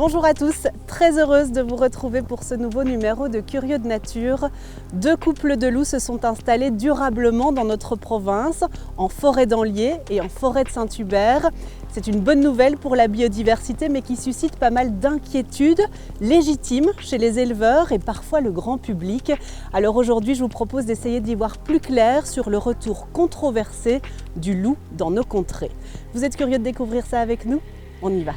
Bonjour à tous, très heureuse de vous retrouver pour ce nouveau numéro de Curieux de Nature. 2 couples de loups se sont installés durablement dans notre province, en forêt d'Anlier et en forêt de Saint-Hubert. C'est une bonne nouvelle pour la biodiversité, mais qui suscite pas mal d'inquiétudes légitimes chez les éleveurs et parfois le grand public. Alors aujourd'hui, je vous propose d'essayer d'y voir plus clair sur le retour controversé du loup dans nos contrées. Vous êtes curieux de découvrir ça avec nous? On y va!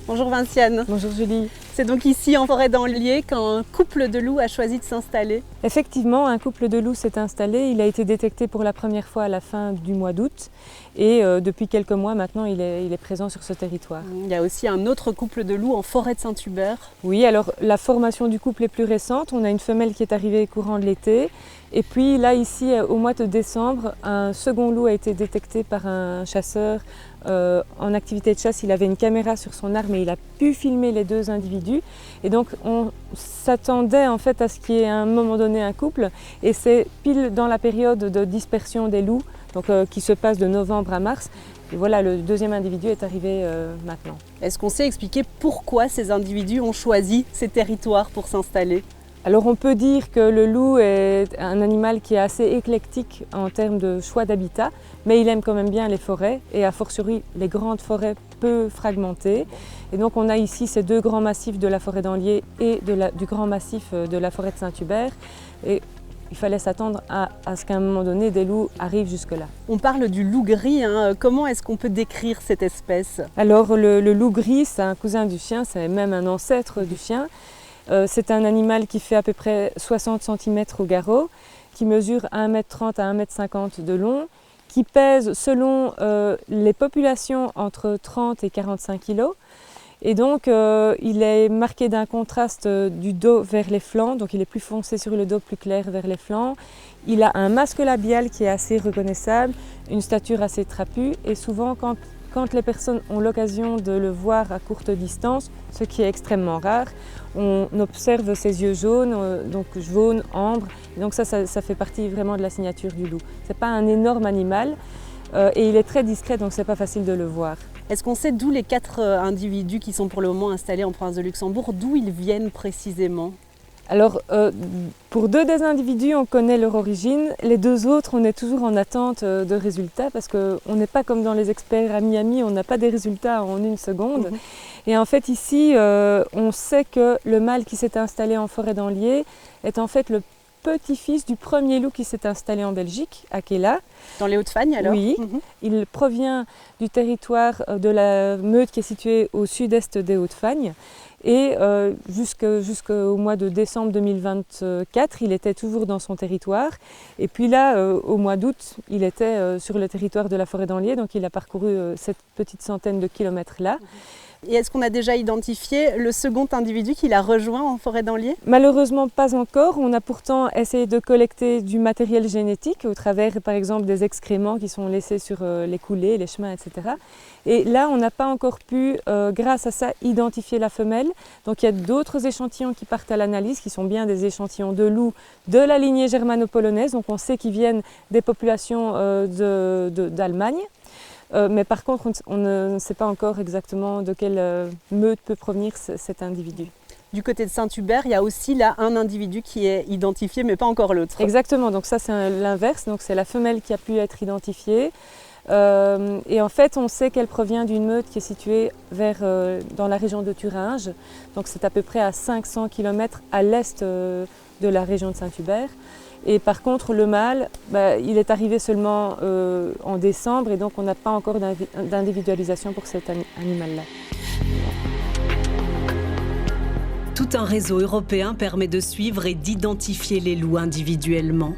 Bonjour Vinciane. Bonjour Julie. C'est donc ici en forêt d'Anlier qu'un couple de loups a choisi de s'installer. Effectivement, un couple de loups s'est installé. Il a été détecté pour la première fois à la fin du mois d'août et depuis quelques mois maintenant il est présent sur ce territoire. Il y a aussi un autre couple de loups en forêt de Saint-Hubert. Oui, alors la formation du couple est plus récente. On a une femelle qui est arrivée courant de l'été. Et puis là, ici, au mois de décembre, un second loup a été détecté par un chasseur en activité de chasse. Il avait une caméra sur son arme et il a pu filmer les 2 individus. Et donc, on s'attendait en fait à ce qu'il y ait à un moment donné un couple. Et c'est pile dans la période de dispersion des loups, donc, qui se passe de novembre à mars. Et voilà, le 2e individu est arrivé maintenant. Est-ce qu'on sait expliquer pourquoi ces individus ont choisi ces territoires pour s'installer ? Alors on peut dire que le loup est un animal qui est assez éclectique en termes de choix d'habitat, mais il aime quand même bien les forêts et a fortiori les grandes forêts peu fragmentées. Et donc on a ici ces 2 grands massifs de la forêt d'Anlier et du grand massif de la forêt de Saint-Hubert. Et il fallait s'attendre à ce qu'à un moment donné des loups arrivent jusque-là. On parle du loup gris, Comment est-ce qu'on peut décrire cette espèce ? Alors le loup gris, c'est un cousin du chien, c'est même un ancêtre du chien. C'est un animal qui fait à peu près 60 cm au garrot, qui mesure 1,30 m à 1,50 m de long, qui pèse selon les populations entre 30 et 45 kg. Et donc il est marqué d'un contraste du dos vers les flancs, donc il est plus foncé sur le dos, plus clair vers les flancs. Il a un masque labial qui est assez reconnaissable, une stature assez trapue et souvent quand les personnes ont l'occasion de le voir à courte distance, ce qui est extrêmement rare, on observe ses yeux jaunes, donc jaune, ambre. Et donc ça fait partie vraiment de la signature du loup. Ce n'est pas un énorme animal et il est très discret, donc ce n'est pas facile de le voir. Est-ce qu'on sait d'où les 4 individus qui sont pour le moment installés en province de Luxembourg, d'où ils viennent précisément ? Alors, pour 2 des individus, on connaît leur origine. Les 2 autres, on est toujours en attente de résultats parce qu'on n'est pas comme dans les experts à Miami, on n'a pas des résultats en 1 seconde. Et en fait, ici, on sait que le mâle qui s'est installé en forêt d'Anlier est en fait le petit-fils du premier loup qui s'est installé en Belgique, à Kela. Dans les Hauts-de-Fagne alors ? Oui, il provient du territoire de la Meute qui est située au sud-est des Hauts-de-Fagne. Et jusqu'au mois de décembre 2024, il était toujours dans son territoire. Et puis là, au mois d'août, il était sur le territoire de la forêt d'Anlier, donc il a parcouru cette petite centaine de kilomètres-là. Et est-ce qu'on a déjà identifié le second individu qui l'a rejoint en forêt d'Anlier ? Malheureusement pas encore. On a pourtant essayé de collecter du matériel génétique au travers par exemple des excréments qui sont laissés sur les coulées, les chemins, etc. Et là on n'a pas encore pu, grâce à ça, identifier la femelle. Donc il y a d'autres échantillons qui partent à l'analyse, qui sont bien des échantillons de loups de la lignée germano-polonaise. Donc on sait qu'ils viennent des populations d'Allemagne. Mais par contre, on ne sait pas encore exactement de quelle meute peut provenir cet individu. Du côté de Saint-Hubert, il y a aussi là un individu qui est identifié, mais pas encore l'autre. Exactement, donc ça c'est l'inverse, donc c'est la femelle qui a pu être identifiée. Et en fait, on sait qu'elle provient d'une meute qui est située dans la région de Thuringe. Donc c'est à peu près à 500 km à l'est de la région de Saint-Hubert. Et par contre, le mâle, il est arrivé seulement en décembre et donc on n'a pas encore d'individualisation pour cet animal-là. Tout un réseau européen permet de suivre et d'identifier les loups individuellement.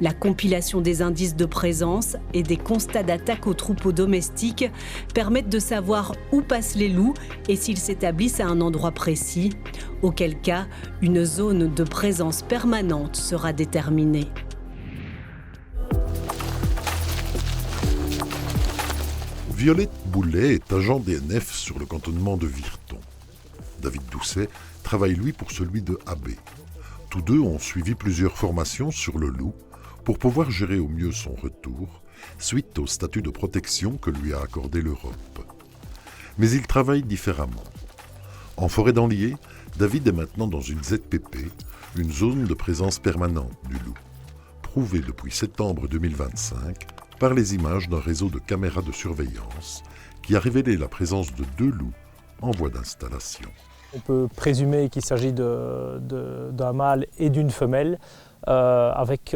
La compilation des indices de présence et des constats d'attaque aux troupeaux domestiques permettent de savoir où passent les loups et s'ils s'établissent à un endroit précis, auquel cas une zone de présence permanente sera déterminée. Violette Boulet est agent DNF sur le cantonnement de Virton. David Doucet travaille lui pour celui de Abbé. Tous deux ont suivi plusieurs formations sur le loup pour pouvoir gérer au mieux son retour suite au statut de protection que lui a accordé l'Europe. Mais ils travaillent différemment. En forêt d'Anlier, David est maintenant dans une ZPP, une zone de présence permanente du loup, prouvée depuis septembre 2025 par les images d'un réseau de caméras de surveillance qui a révélé la présence de 2 loups en voie d'installation. On peut présumer qu'il s'agit d'un mâle et d'une femelle, avec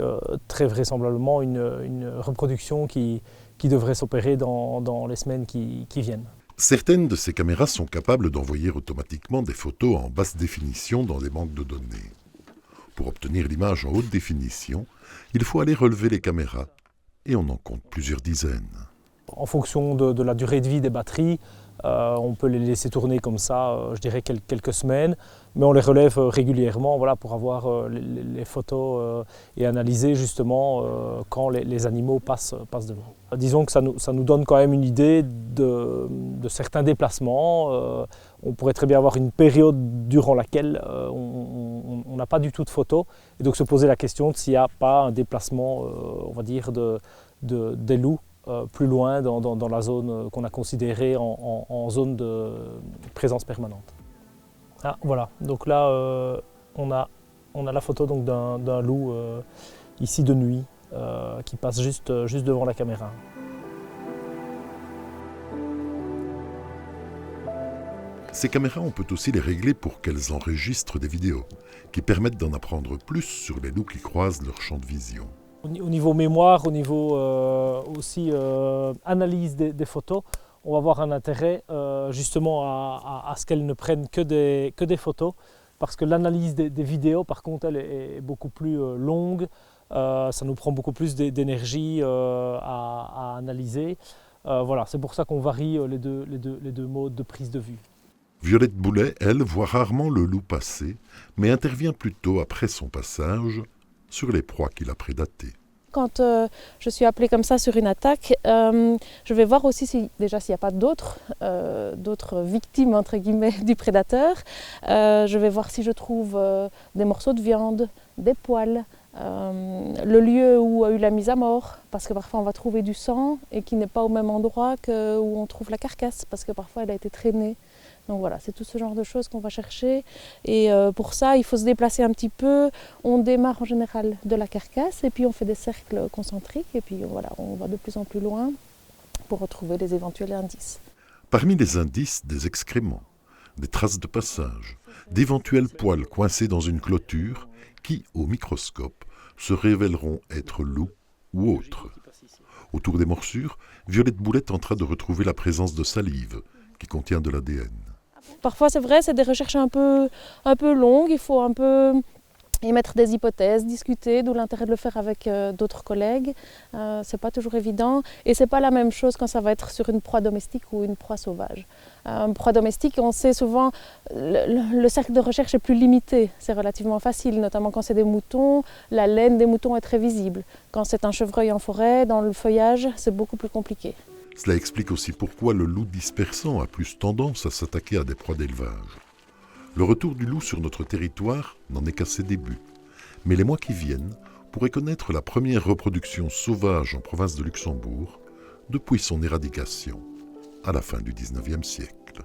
très vraisemblablement une reproduction qui devrait s'opérer dans les semaines qui viennent. Certaines de ces caméras sont capables d'envoyer automatiquement des photos en basse définition dans des banques de données. Pour obtenir l'image en haute définition, il faut aller relever les caméras, et on en compte plusieurs dizaines. En fonction de la durée de vie des batteries, on peut les laisser tourner comme ça, je dirais quelques semaines, mais on les relève régulièrement pour avoir les photos et analyser justement quand les animaux passent devant. Disons que ça nous donne quand même une idée de certains déplacements. On pourrait très bien avoir une période durant laquelle on n'a pas du tout de photos, et donc se poser la question de s'il n'y a pas un déplacement, on va dire, des loups plus loin dans la zone qu'on a considérée en zone de présence permanente. Ah, voilà, donc là on a la photo d'un loup ici de nuit qui passe juste devant la caméra. Ces caméras, on peut aussi les régler pour qu'elles enregistrent des vidéos qui permettent d'en apprendre plus sur les loups qui croisent leur champ de vision. Au niveau mémoire, au niveau aussi analyse des photos, on va avoir un intérêt justement à ce qu'elles ne prennent que des photos, parce que l'analyse des vidéos, par contre, elle est beaucoup plus longue, ça nous prend beaucoup plus d'énergie à analyser. Voilà, c'est pour ça qu'on varie les deux modes de prise de vue. Violette Boulet, elle, voit rarement le loup passer, mais intervient plutôt après son passage sur les proies qu'il a prédatées. Quand je suis appelée comme ça sur une attaque, je vais voir aussi s'il n'y a pas d'autres victimes entre guillemets du prédateur. Je vais voir si je trouve des morceaux de viande, des poils, le lieu où a eu la mise à mort, parce que parfois on va trouver du sang et qui n'est pas au même endroit où on trouve la carcasse, parce que parfois elle a été traînée. Donc voilà, c'est tout ce genre de choses qu'on va chercher, et pour ça il faut se déplacer un petit peu. On démarre en général de la carcasse et puis on fait des cercles concentriques, et puis voilà, on va de plus en plus loin pour retrouver les éventuels indices. Parmi les indices, des excréments, des traces de passage, d'éventuels poils coincés dans une clôture qui, au microscope, se révéleront être loups ou autres. Autour des morsures, Violette Boulet tentera de retrouver la présence de salive qui contient de l'ADN. Parfois c'est vrai, c'est des recherches un peu longues, il faut un peu émettre des hypothèses, discuter, d'où l'intérêt de le faire avec d'autres collègues. C'est pas toujours évident, et c'est pas la même chose quand ça va être sur une proie domestique ou une proie sauvage. Une proie domestique, on sait souvent, le cercle de recherche est plus limité, c'est relativement facile, notamment quand c'est des moutons, la laine des moutons est très visible. Quand c'est un chevreuil en forêt, dans le feuillage, c'est beaucoup plus compliqué. Cela explique aussi pourquoi le loup dispersant a plus tendance à s'attaquer à des proies d'élevage. Le retour du loup sur notre territoire n'en est qu'à ses débuts. Mais les mois qui viennent pourraient connaître la première reproduction sauvage en province de Luxembourg depuis son éradication à la fin du XIXe siècle.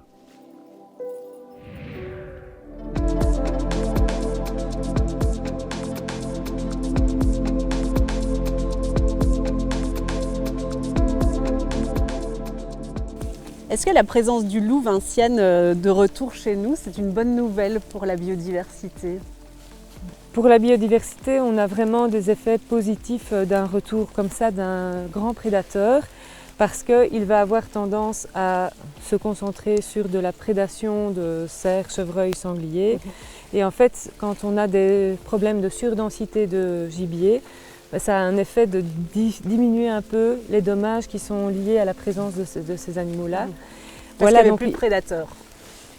Est-ce que la présence du loup vincienne de retour chez nous, c'est une bonne nouvelle pour la biodiversité ? Pour la biodiversité, on a vraiment des effets positifs d'un retour comme ça d'un grand prédateur, parce qu'il va avoir tendance à se concentrer sur de la prédation de cerfs, chevreuils, sangliers. Et en fait, quand on a des problèmes de surdensité de gibier, ça a un effet de diminuer un peu les dommages qui sont liés à la présence de ces animaux-là. Parce qu'il n'y avait plus de prédateurs.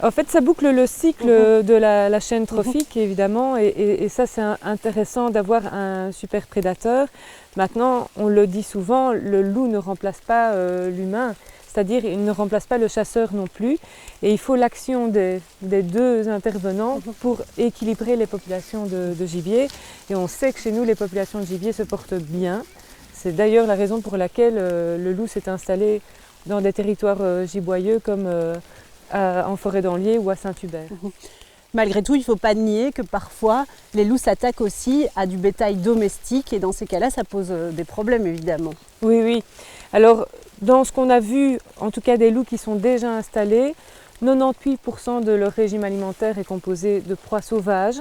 En fait, ça boucle le cycle de la chaîne trophique, évidemment, et ça, c'est intéressant d'avoir un super prédateur. Maintenant, on le dit souvent, le loup ne remplace pas l'humain. c'est-à-dire il ne remplace pas le chasseur non plus. Et il faut l'action des deux intervenants pour équilibrer les populations de gibier. Et on sait que chez nous, les populations de gibier se portent bien. C'est d'ailleurs la raison pour laquelle le loup s'est installé dans des territoires giboyeux comme en Forêt-d'Anlier ou à Saint-Hubert. Malgré tout, il ne faut pas nier que parfois les loups s'attaquent aussi à du bétail domestique et dans ces cas-là, ça pose des problèmes évidemment. Oui, oui. Alors, dans ce qu'on a vu, en tout cas des loups qui sont déjà installés, 98% de leur régime alimentaire est composé de proies sauvages,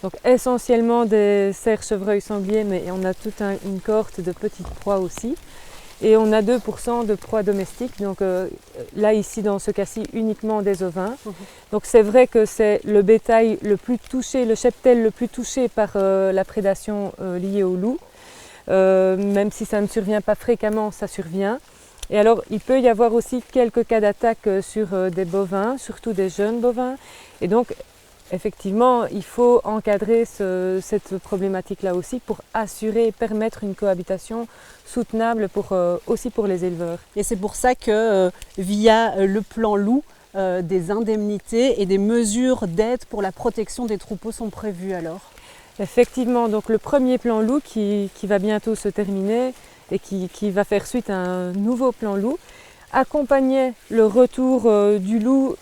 donc essentiellement des cerfs, chevreuils, sangliers, mais on a toute une cohorte de petites proies aussi. Et on a 2% de proies domestiques, donc là ici dans ce cas-ci uniquement des ovins. Donc c'est vrai que c'est le bétail le plus touché, le cheptel le plus touché par la prédation liée au loup. Même si ça ne survient pas fréquemment, ça survient. Et alors il peut y avoir aussi quelques cas d'attaque sur des bovins, surtout des jeunes bovins. Et donc effectivement, il faut encadrer cette problématique-là aussi pour assurer et permettre une cohabitation soutenable aussi pour les éleveurs. Et c'est pour ça que via le plan loup, des indemnités et des mesures d'aide pour la protection des troupeaux sont prévues alors? Effectivement, donc le premier plan loup qui va bientôt se terminer et qui va faire suite à un nouveau plan loup accompagnait le retour du loup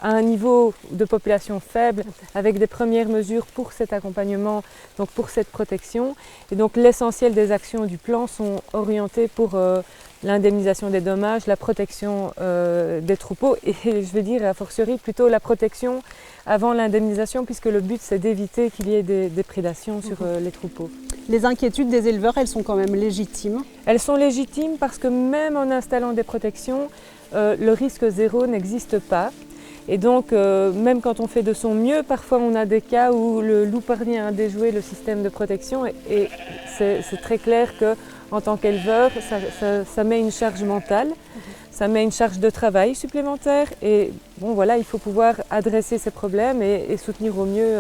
à un niveau de population faible avec des premières mesures pour cet accompagnement, donc pour cette protection. Et donc l'essentiel des actions du plan sont orientées pour l'indemnisation des dommages, la protection des troupeaux et je vais dire a fortiori plutôt la protection avant l'indemnisation puisque le but c'est d'éviter qu'il y ait des prédations sur les troupeaux. Les inquiétudes des éleveurs, elles sont quand même légitimes? Elles sont légitimes parce que même en installant des protections, le risque zéro n'existe pas. Et donc, même quand on fait de son mieux, parfois on a des cas où le loup parvient à déjouer le système de protection et c'est très clair qu'en tant qu'éleveur, ça met une charge mentale, ça met une charge de travail supplémentaire et bon voilà, il faut pouvoir adresser ces problèmes et soutenir au mieux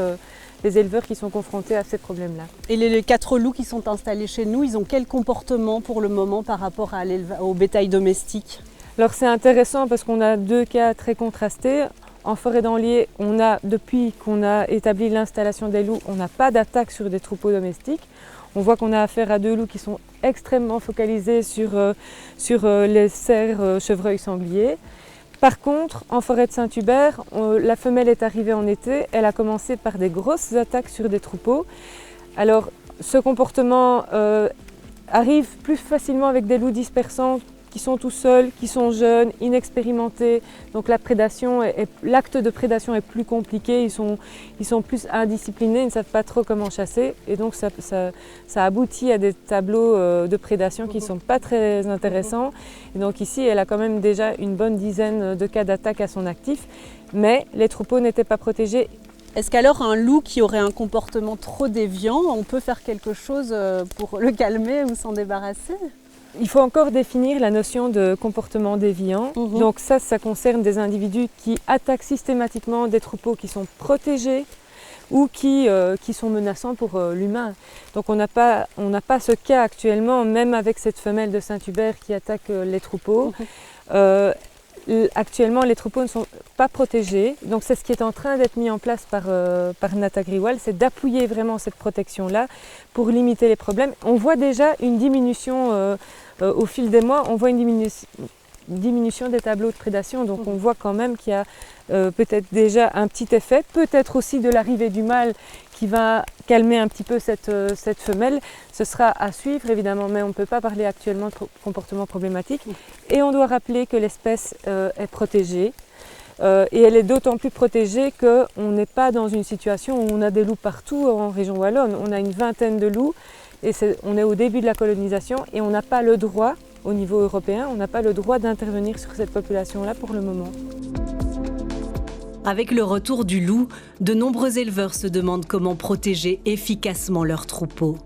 les éleveurs qui sont confrontés à ces problèmes-là. Et les 4 loups qui sont installés chez nous, ils ont quel comportement pour le moment par rapport au bétail domestique? Alors c'est intéressant parce qu'on a 2 cas très contrastés. En Forêt-d'Anlier, depuis qu'on a établi l'installation des loups, on n'a pas d'attaque sur des troupeaux domestiques. On voit qu'on a affaire à 2 loups qui sont extrêmement focalisés sur les cerfs, chevreuils, sangliers. Par contre, en forêt de Saint-Hubert, la femelle est arrivée en été, elle a commencé par des grosses attaques sur des troupeaux. Alors ce comportement arrive plus facilement avec des loups dispersants qui sont tout seuls, qui sont jeunes, inexpérimentés. Donc l'acte de prédation est plus compliqué, ils sont plus indisciplinés, ils ne savent pas trop comment chasser. Et donc ça aboutit à des tableaux de prédation qui ne sont pas très intéressants. Et donc ici, elle a quand même déjà une bonne dizaine de cas d'attaque à son actif, mais les troupeaux n'étaient pas protégés. Est-ce qu'alors un loup qui aurait un comportement trop déviant, on peut faire quelque chose pour le calmer ou s'en débarrasser? Il faut encore définir la notion de comportement déviant. Donc ça concerne des individus qui attaquent systématiquement des troupeaux qui sont protégés ou qui sont menaçants pour l'humain. Donc on n'a pas ce cas actuellement, même avec cette femelle de Saint-Hubert qui attaque les troupeaux. Actuellement, les troupeaux ne sont pas protégés. Donc c'est ce qui est en train d'être mis en place par Nata Grewal, c'est d'appuyer vraiment cette protection-là pour limiter les problèmes. On voit déjà une diminution au fil des mois, on voit une diminution des tableaux de prédation. Donc on voit quand même qu'il y a peut-être déjà un petit effet, peut-être aussi de l'arrivée du mâle qui va calmer un petit peu cette femelle. Ce sera à suivre évidemment, mais on ne peut pas parler actuellement de comportement problématique. Et on doit rappeler que l'espèce est protégée. Et elle est d'autant plus protégée qu'on n'est pas dans une situation où on a des loups partout en région wallonne. On a une vingtaine de loups et on est au début de la colonisation et on n'a pas le droit, au niveau européen, on n'a pas le droit d'intervenir sur cette population-là pour le moment. Avec le retour du loup, de nombreux éleveurs se demandent comment protéger efficacement leurs troupeaux.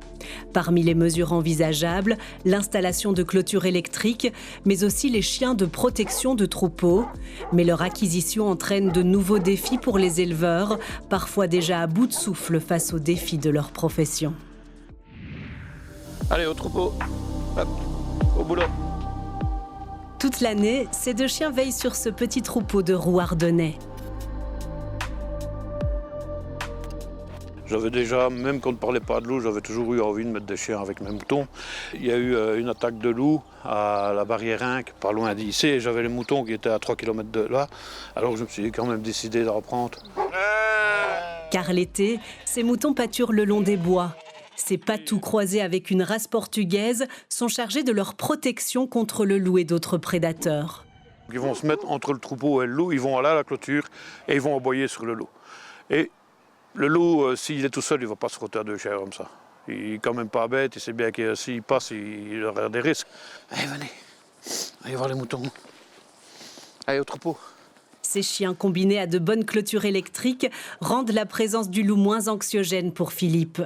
Parmi les mesures envisageables, l'installation de clôtures électriques, mais aussi les chiens de protection de troupeaux. Mais leur acquisition entraîne de nouveaux défis pour les éleveurs, parfois déjà à bout de souffle face aux défis de leur profession. Allez, au troupeau. Hop, au boulot. Toute l'année, ces deux chiens veillent sur ce petit troupeau de roux ardennais. J'avais déjà, même quand on ne parlait pas de loup, j'avais toujours eu envie de mettre des chiens avec mes moutons. Il y a eu une attaque de loup à la barrière Inc, pas loin d'ici, et j'avais les moutons qui étaient à 3 km de là. Alors je me suis quand même décidé de reprendre. Car l'été, ces moutons pâturent le long des bois. Ces patous croisés avec une race portugaise sont chargés de leur protection contre le loup et d'autres prédateurs. Ils vont se mettre entre le troupeau et le loup, ils vont aller à la clôture et ils vont aboyer sur le loup. Et le loup, s'il est tout seul, il ne va pas se frotter à deux chiens comme ça. Il n'est quand même pas bête, il sait bien que s'il passe, il aura des risques. Allez, venez, allez voir les moutons. Allez au troupeau. Ces chiens combinés à de bonnes clôtures électriques rendent la présence du loup moins anxiogène pour Philippe.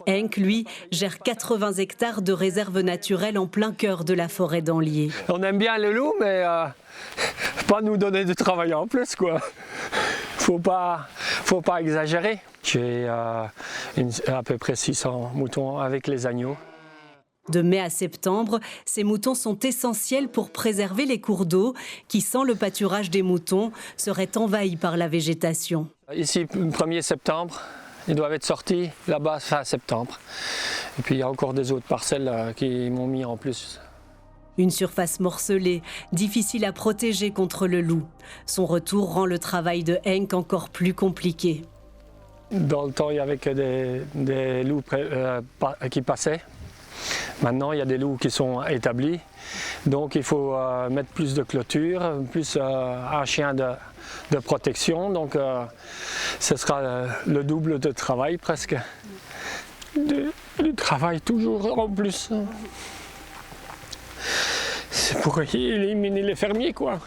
Henk, lui, gère 80 hectares de réserve naturelle en plein cœur de la forêt d'Anlier. On aime bien le loup, mais pas nous donner du travail en plus, quoi. Faut pas exagérer. J'ai à peu près 600 moutons avec les agneaux. De mai à septembre, ces moutons sont essentiels pour préserver les cours d'eau qui, sans le pâturage des moutons, seraient envahis par la végétation. Ici, le 1er septembre, ils doivent être sortis là-bas fin septembre. Et puis il y a encore des autres parcelles qui m'ont mis en plus. Une surface morcelée, difficile à protéger contre le loup. Son retour rend le travail de Henk encore plus compliqué. Dans le temps, il y avait que des loups qui passaient. Maintenant, il y a des loups qui sont établis. Donc il faut mettre plus de clôture, plus un chien de protection. Donc ce sera le double de travail presque. Du travail toujours en plus. C'est pour éliminer les fermiers, quoi.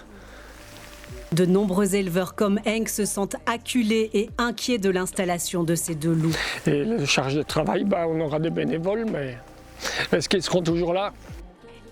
De nombreux éleveurs comme Henk se sentent acculés et inquiets de l'installation de ces deux loups. Et la charge de travail, on aura des bénévoles, mais est-ce qu'ils seront toujours là?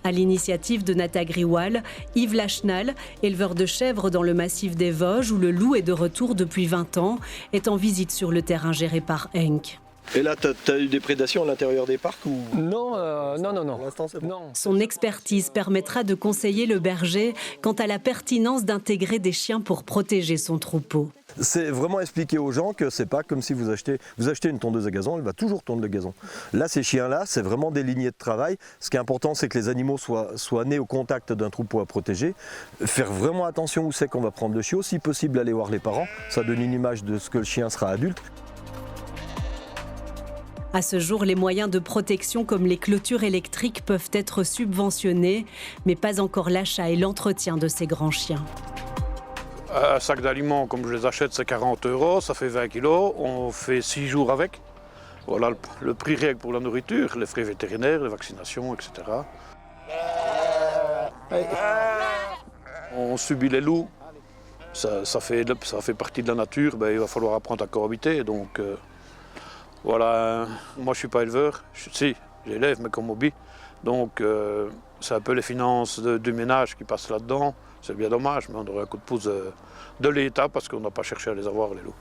À l'initiative de Nata Griwal, Yves Lachenal, éleveur de chèvres dans le massif des Vosges, où le loup est de retour depuis 20 ans, est en visite sur le terrain géré par Henk. Et là, tu as eu des prédations à l'intérieur des parcs ou... Non, non. Pour l'instant, c'est bon. Non. Son expertise permettra de conseiller le berger quant à la pertinence d'intégrer des chiens pour protéger son troupeau. C'est vraiment expliquer aux gens que c'est pas comme si vous achetez une tondeuse à gazon, elle va toujours tondre le gazon. Là, ces chiens-là, c'est vraiment des lignées de travail. Ce qui est important, c'est que les animaux soient nés au contact d'un troupeau à protéger. Faire vraiment attention où c'est qu'on va prendre le chiot. Si possible, aller voir les parents. Ça donne une image de ce que le chien sera adulte. À ce jour, les moyens de protection comme les clôtures électriques peuvent être subventionnés, mais pas encore l'achat et l'entretien de ces grands chiens. Un sac d'aliments, comme je les achète, c'est 40 €, ça fait 20 kilos, on fait 6 jours avec. Voilà le prix réel pour la nourriture, les frais vétérinaires, les vaccinations, etc. On subit les loups, ça fait partie de la nature, il va falloir apprendre à cohabiter. Donc, voilà, moi je ne suis pas éleveur, si, j'élève, mais comme hobby. Donc c'est un peu les finances du ménage qui passent là-dedans. C'est bien dommage, mais on aurait un coup de pouce de l'État parce qu'on n'a pas cherché à les avoir, les loups.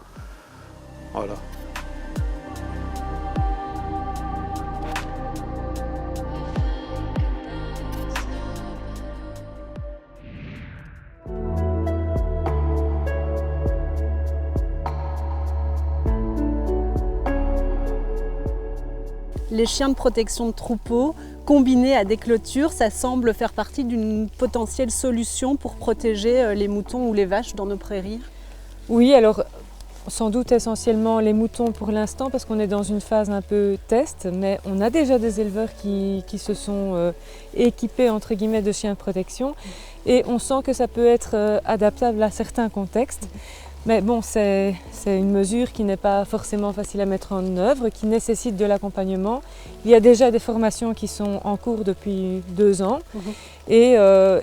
Voilà. Les chiens de protection de troupeau combinés à des clôtures, ça semble faire partie d'une potentielle solution pour protéger les moutons ou les vaches dans nos prairies. Oui, alors sans doute essentiellement les moutons pour l'instant parce qu'on est dans une phase un peu test, mais on a déjà des éleveurs qui se sont équipés entre guillemets de chiens de protection et on sent que ça peut être adaptable à certains contextes. Mais bon, c'est une mesure qui n'est pas forcément facile à mettre en œuvre, qui nécessite de l'accompagnement. Il y a déjà des formations qui sont en cours depuis 2 ans et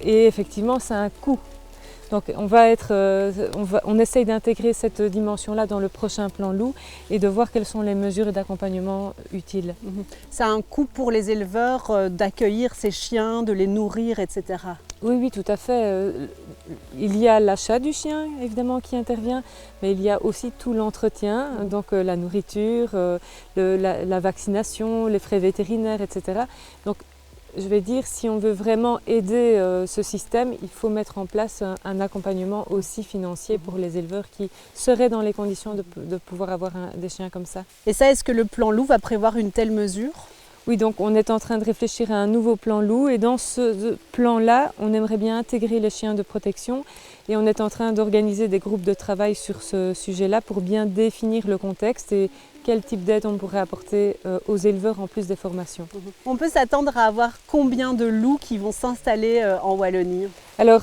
effectivement, c'est un coût. Donc on essaye d'intégrer cette dimension-là dans le prochain plan loup et de voir quelles sont les mesures d'accompagnement utiles. Ça a un coût pour les éleveurs d'accueillir ces chiens, de les nourrir, etc. Oui, tout à fait. Il y a l'achat du chien, évidemment, qui intervient, mais il y a aussi tout l'entretien, donc la nourriture, la vaccination, les frais vétérinaires, etc. Donc je vais dire, si on veut vraiment aider ce système, il faut mettre en place un accompagnement aussi financier pour les éleveurs qui seraient dans les conditions de pouvoir avoir des chiens comme ça. Et ça, est-ce que le plan loup va prévoir une telle mesure ? Oui, donc on est en train de réfléchir à un nouveau plan loup et dans ce plan-là, on aimerait bien intégrer les chiens de protection et on est en train d'organiser des groupes de travail sur ce sujet-là pour bien définir le contexte et quel type d'aide on pourrait apporter aux éleveurs en plus des formations. On peut s'attendre à avoir combien de loups qui vont s'installer en Wallonie ? Alors,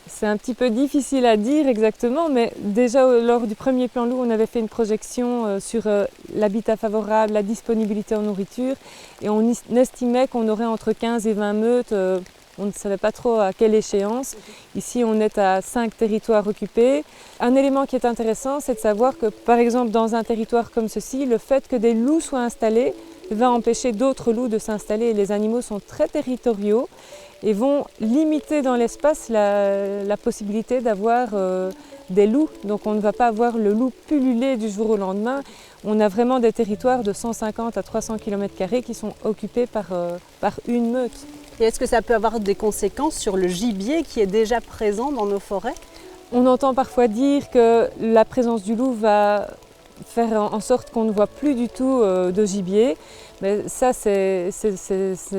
c'est un petit peu difficile à dire exactement, mais déjà lors du premier plan loup, on avait fait une projection sur l'habitat favorable, la disponibilité en nourriture, et on estimait qu'on aurait entre 15 et 20 meutes. On ne savait pas trop à quelle échéance. Ici, on est à 5 territoires occupés. Un élément qui est intéressant, c'est de savoir que, par exemple, dans un territoire comme ceci, le fait que des loups soient installés va empêcher d'autres loups de s'installer. Les animaux sont très territoriaux et vont limiter dans l'espace la possibilité d'avoir des loups. Donc on ne va pas avoir le loup pulluler du jour au lendemain. On a vraiment des territoires de 150 à 300 km² qui sont occupés par une meute. Et est-ce que ça peut avoir des conséquences sur le gibier qui est déjà présent dans nos forêts ? On entend parfois dire que la présence du loup va faire en sorte qu'on ne voit plus du tout de gibier. Mais ça, c'est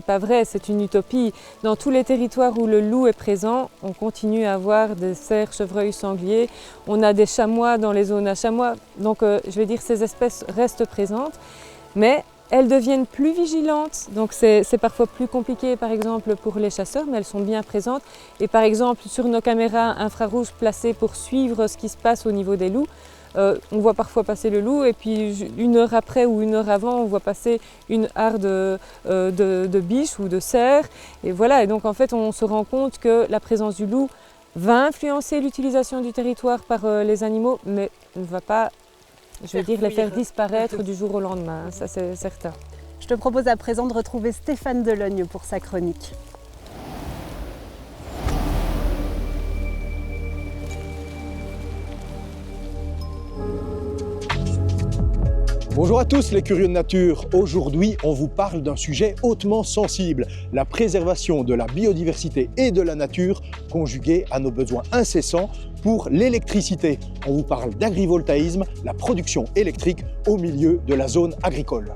pas vrai, c'est une utopie. Dans tous les territoires où le loup est présent, on continue à avoir des cerfs, chevreuils, sangliers. On a des chamois dans les zones à chamois. Donc, je vais dire, ces espèces restent présentes. Mais elles deviennent plus vigilantes, donc c'est parfois plus compliqué par exemple pour les chasseurs, mais elles sont bien présentes. Et par exemple sur nos caméras infrarouges placées pour suivre ce qui se passe au niveau des loups, on voit parfois passer le loup et puis une heure après ou une heure avant on voit passer une harde de biches ou de cerfs. Et voilà, et donc en fait on se rend compte que la présence du loup va influencer l'utilisation du territoire par les animaux, mais ne va pas, je vais dire, les faire disparaître du jour au lendemain, ça c'est certain. Je te propose à présent de retrouver Stéphane Delogne pour sa chronique. Bonjour à tous les curieux de nature. Aujourd'hui, on vous parle d'un sujet hautement sensible, la préservation de la biodiversité et de la nature conjuguée à nos besoins incessants pour l'électricité. On vous parle d'agrivoltaïsme, la production électrique au milieu de la zone agricole.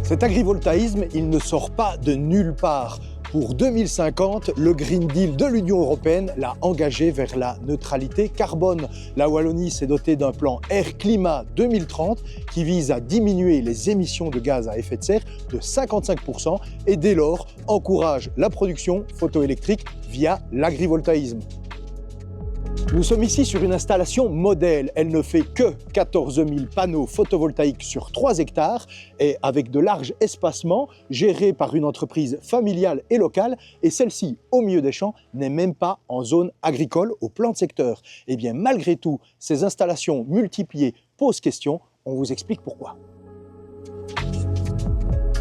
Cet agrivoltaïsme, il ne sort pas de nulle part. Pour 2050, le Green Deal de l'Union européenne l'a engagé vers la neutralité carbone. La Wallonie s'est dotée d'un plan Air-Climat 2030 qui vise à diminuer les émissions de gaz à effet de serre de 55% et dès lors encourage la production photoélectrique via l'agrivoltaïsme. Nous sommes ici sur une installation modèle. Elle ne fait que 14 000 panneaux photovoltaïques sur 3 hectares et avec de larges espacements gérés par une entreprise familiale et locale. Et celle-ci, au milieu des champs, n'est même pas en zone agricole au plan de secteur. Et bien malgré tout, ces installations multipliées posent question. On vous explique pourquoi.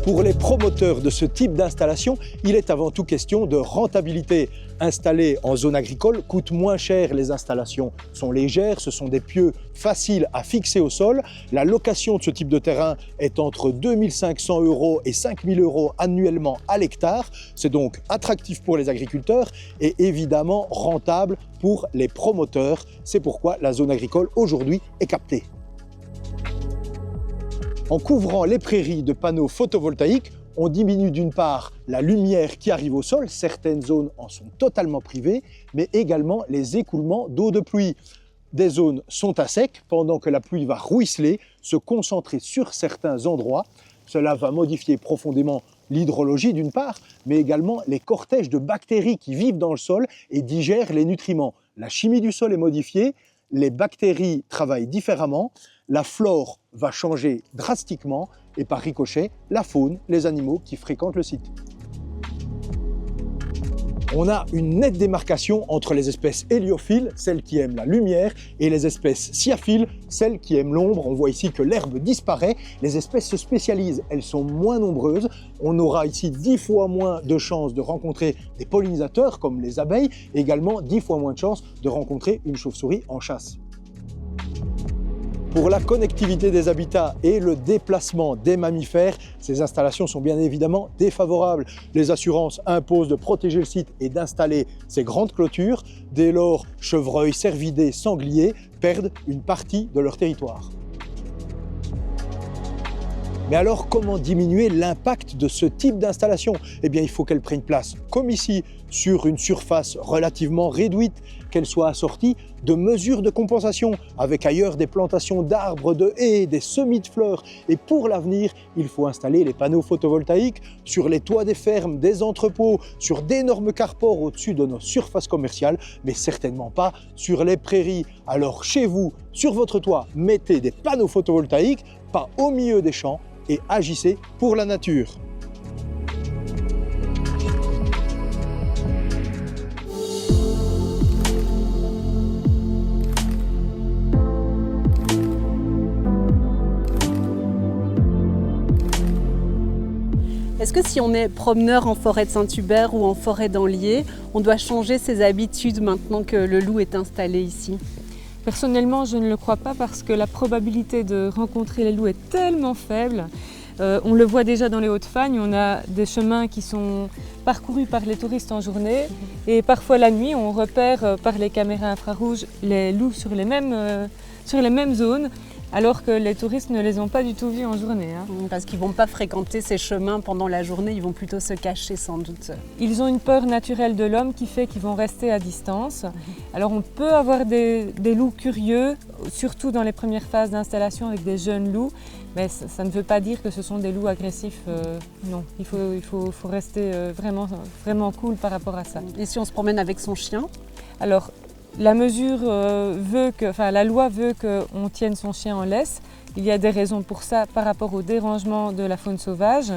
Pour les promoteurs de ce type d'installation, il est avant tout question de rentabilité. Installées en zone agricole coûtent moins cher, les installations sont légères, ce sont des pieux faciles à fixer au sol. La location de ce type de terrain est entre 2 500 € et 5 000 € annuellement à l'hectare. C'est donc attractif pour les agriculteurs et évidemment rentable pour les promoteurs. C'est pourquoi la zone agricole aujourd'hui est captée. En couvrant les prairies de panneaux photovoltaïques, on diminue d'une part la lumière qui arrive au sol, certaines zones en sont totalement privées, mais également les écoulements d'eau de pluie. Des zones sont à sec pendant que la pluie va ruisseler, se concentrer sur certains endroits. Cela va modifier profondément l'hydrologie d'une part, mais également les cortèges de bactéries qui vivent dans le sol et digèrent les nutriments. La chimie du sol est modifiée, les bactéries travaillent différemment, la flore va changer drastiquement et par ricochet, la faune, les animaux qui fréquentent le site. On a une nette démarcation entre les espèces héliophiles, celles qui aiment la lumière, et les espèces sciaphiles, celles qui aiment l'ombre. On voit ici que l'herbe disparaît, les espèces se spécialisent, elles sont moins nombreuses. On aura ici 10 fois moins de chances de rencontrer des pollinisateurs comme les abeilles, et également 10 fois moins de chances de rencontrer une chauve-souris en chasse. Pour la connectivité des habitats et le déplacement des mammifères, ces installations sont bien évidemment défavorables. Les assurances imposent de protéger le site et d'installer ces grandes clôtures. Dès lors, chevreuils, cervidés, sangliers perdent une partie de leur territoire. Mais alors, comment diminuer l'impact de ce type d'installation? Eh bien, il faut qu'elle prenne place, comme ici, sur une surface relativement réduite, qu'elle soit assortie de mesures de compensation, avec ailleurs des plantations d'arbres, de haies, des semis de fleurs. Et pour l'avenir, il faut installer les panneaux photovoltaïques sur les toits des fermes, des entrepôts, sur d'énormes carports au-dessus de nos surfaces commerciales, mais certainement pas sur les prairies. Alors, chez vous, sur votre toit, mettez des panneaux photovoltaïques, pas au milieu des champs, et agissez pour la nature. Est-ce que si on est promeneur en forêt de Saint-Hubert ou en forêt d'Anlier, on doit changer ses habitudes maintenant que le loup est installé ici? Personnellement, je ne le crois pas parce que la probabilité de rencontrer les loups est tellement faible. On le voit déjà dans les Hauts-de-Fagne, on a des chemins qui sont parcourus par les touristes en journée et parfois la nuit, on repère par les caméras infrarouges les loups sur les mêmes zones, alors que les touristes ne les ont pas du tout vus en journée. Parce qu'ils ne vont pas fréquenter ces chemins pendant la journée, ils vont plutôt se cacher sans doute. Ils ont une peur naturelle de l'homme qui fait qu'ils vont rester à distance. Alors on peut avoir des loups curieux, surtout dans les premières phases d'installation avec des jeunes loups, mais ça ne veut pas dire que ce sont des loups agressifs. Non, il faut rester vraiment cool par rapport à ça. Et si on se promène avec son chien? Alors, la loi veut qu'on tienne son chien en laisse. Il y a des raisons pour ça par rapport au dérangement de la faune sauvage.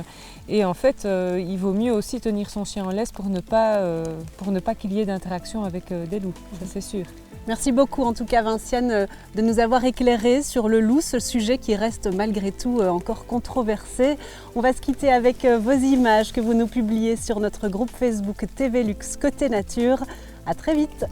Et en fait, il vaut mieux aussi tenir son chien en laisse pour ne pas qu'il y ait d'interaction avec des loups, ça c'est sûr. Merci beaucoup en tout cas Vinciane de nous avoir éclairé sur le loup, ce sujet qui reste malgré tout encore controversé. On va se quitter avec vos images que vous nous publiez sur notre groupe Facebook TV Luxe Côté Nature. À très vite.